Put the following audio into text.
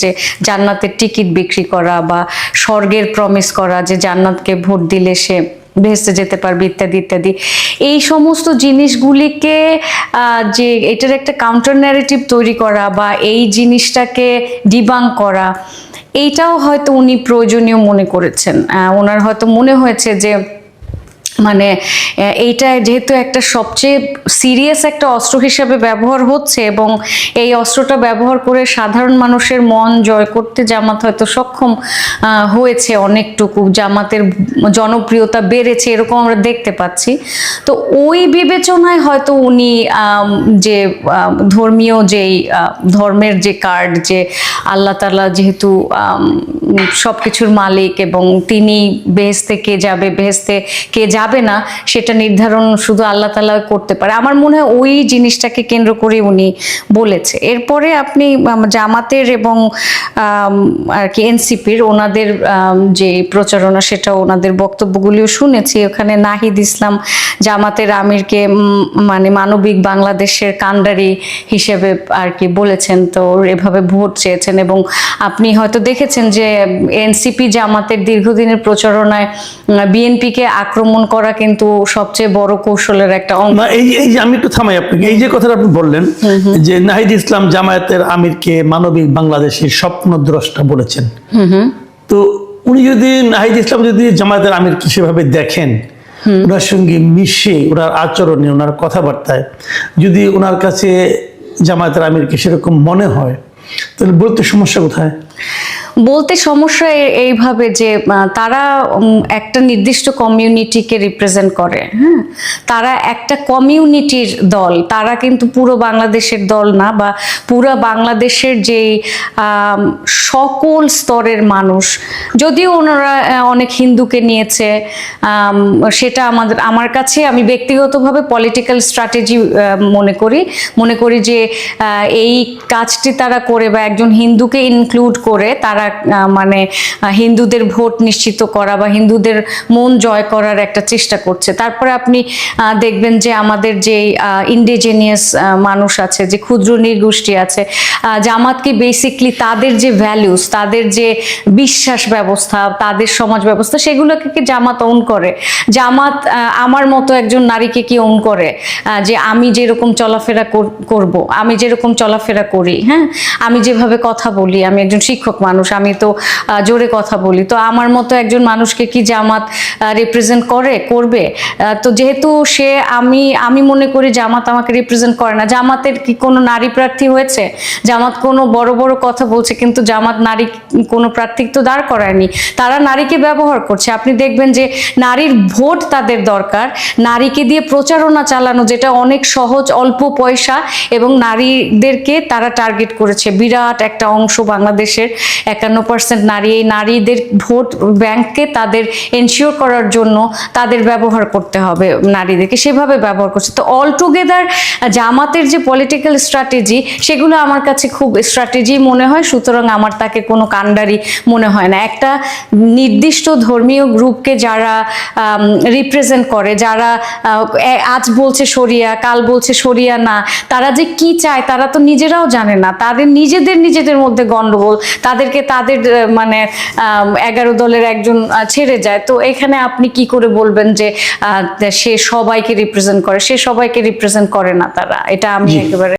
যে জান্নাতের টিকিট বিক্রি করা বা স্বর্গের প্রমিস করা যে জান্নাতকে ভোট দিলে সে ভেস্তে যেতে পারবে ইত্যাদি ইত্যাদি, এই সমস্ত জিনিসগুলিকে যে এটার একটা কাউন্টার ন্যারেটিভ তৈরি করা বা এই জিনিসটাকে ডিবাঙ্ক করা, এইটাও হয়তো উনি প্রয়োজনীয় মনে করেছেন। ওনার হয়তো মনে হয়েছে যে মানে এইটা যেহেতু একটা সবচেয়ে সিরিয়াস একটা অস্ত্র হিসাবে ব্যবহার হচ্ছে এবং এই অস্ত্রটা ব্যবহার করে সাধারণ মানুষের মন জয় করতে জামাত হয়তো সক্ষম হয়েছে, অনেকটুকু জামাতের জনপ্রিয়তা বেড়েছে এরকম আমরা দেখতে পাচ্ছি। তো ওই বিবেচনায় হয়তো উনি যে ধর্মীয় যেই ধর্মের যে কার্ড, যে আল্লাহ তাআলা যেহেতু সবকিছুর মালিক এবং তিনি বেহেশতে কে যাবে বেহেশতে কে যাবে না সেটা নির্ধারণ শুধু আল্লাহ তাআলা করতে পারে, আমার মনে হয় ওই জিনিসটাকে কেন্দ্র করে উনি বলেছে। এরপরে আপনি জামাতের এবং আর কি এনসিপির ওনাদের যে প্রচারণা সেটা ওনাদের বক্তব্যগুলিও শুনেছি। ওখানে নাহিদ ইসলাম জামাতের আমিরকে মানে মানবিক বাংলাদেশের কান্ডারি হিসেবে আর কি বলেছেন, তো এভাবে ভোট চেয়েছেন। এবং আপনি হয়তো দেখেছেন যে এনসিপি জামাতের দীর্ঘদিনের প্রচারণায় বিএনপিকে আক্রমণ করা কিন্তু সবচেয়ে বড় কৌশলের একটা অংশ। এই যে আমি একটু থামাই আপনাকে, এই যে কথাটা আপনি বললেন যে নাহিদ ইসলাম জামায়াতের আমিরকে মানবিক বাংলাদেশের স্বপ্নদ্রষ্টা বলেছেন, তো উনি যদি নাহিদ ইসলাম যদি জামায়াতের আমিরকে সেভাবে দেখেন, ওনার সঙ্গে মিশে ওনার আচরণে ওনার কথাবার্তায় যদি ওনার কাছে জামায়াতের আমিরকে সেরকম মনে হয়, তাহলে বলতে সমস্যা কোথায়? বলতে সমস্যা এইভাবে যে তারা একটা নির্দিষ্ট কমিউনিটিকে রিপ্রেজেন্ট করে, হ্যাঁ, তারা একটা কমিউনিটির দল, তারা কিন্তু পুরো বাংলাদেশের দল না, বা পুরো বাংলাদেশের যেই সকল স্তরের মানুষ, যদিও ওনারা অনেক হিন্দুকে নিয়েছে, সেটা আমার কাছে আমি ব্যক্তিগতভাবে পলিটিক্যাল স্ট্র্যাটেজি মনে করি যে এই কাজটি তারা করে বা একজন হিন্দুকে ইনক্লুড করে তারা মানে হিন্দুদের ভোট নিশ্চিত করা বা হিন্দুদের মন জয় করার একটা চেষ্টা করছে। তারপরে আপনি দেখবেন যে আমাদের যে ইন্ডিজেনিয়াস মানুষ আছে, যে ক্ষুদ্র নৃগোষ্ঠী আছে, জামাতকে বেসিকলি তাদের যে ভ্যালুস, তাদের যে বিশ্বাস ব্যবস্থা, তাদের সমাজ ব্যবস্থা, সেগুলোকে কি জামাত ওন করে? জামাত আমার মতো একজন নারীকে কি ওন করে যে আমি যেরকম চলাফেরা করব, আমি যেরকম চলাফেরা করি, হ্যাঁ, আমি যেভাবে কথা বলি, আমি একজন শিক্ষক মানুষ, আমি তো জোরে কথা বলি, তো আমার মতো একজন মানুষকে কি জামাত রিপ্রেজেন্ট করবে? তো যেহেতু সে আমি মনে করি জামাত আমাকে রিপ্রেজেন্ট করে না। জামাতের কি কোনো নারী প্রার্থী হয়েছে? জামাত কোনো বড় বড় কথা বলছে, কিন্তু জামাত নারী কোনো প্রার্থী তো দাঁড় করায়নি, তারা নারীকে ব্যবহার করছে। আপনি দেখবেন যে নারীর ভোট তাদের দরকার, নারীকে দিয়ে প্রচারণা চালানো, যেটা অনেক সহজ, অল্প পয়সা, এবং নারীদেরকে তারা টার্গেট করেছে। বিরাট একটা অংশ বাংলাদেশের 51% নারী, এই নারীদের ভোট ব্যাংককে তাদের এনশিওর করার জন্য তাদের ব্যবহার করতে হবে, নারীদেরকে সেভাবে ব্যবহার করছে। তো অল টুগেদার জামাতের যে পলিটিক্যাল স্ট্র্যাটেজি, সেগুলো আমার কাছে খুব স্ট্র্যাটেজি মনে হয়, সুতরাং আমার তাকে কোনো কাণ্ডারি মনে হয় না। একটা নির্দিষ্ট ধর্মীয় গ্রুপকে যারা রিপ্রেজেন্ট করে, যারা আজ বলছে শরিয়া, কাল বলছে শরিয়া না, তারা যে কি চায় তারা তো নিজেরাও জানে না, তাদের নিজেদের মধ্যে গন্ডগোল, তাদেরকে তাদের মানে 11 দলের একজন ছেড়ে যায়। তো এখানে আপনি কি করে বলবেন যে সে সবাইকে রিপ্রেজেন্ট করে? সে সবাইকে রিপ্রেজেন্ট করে না, তারা, এটা আমি একেবারে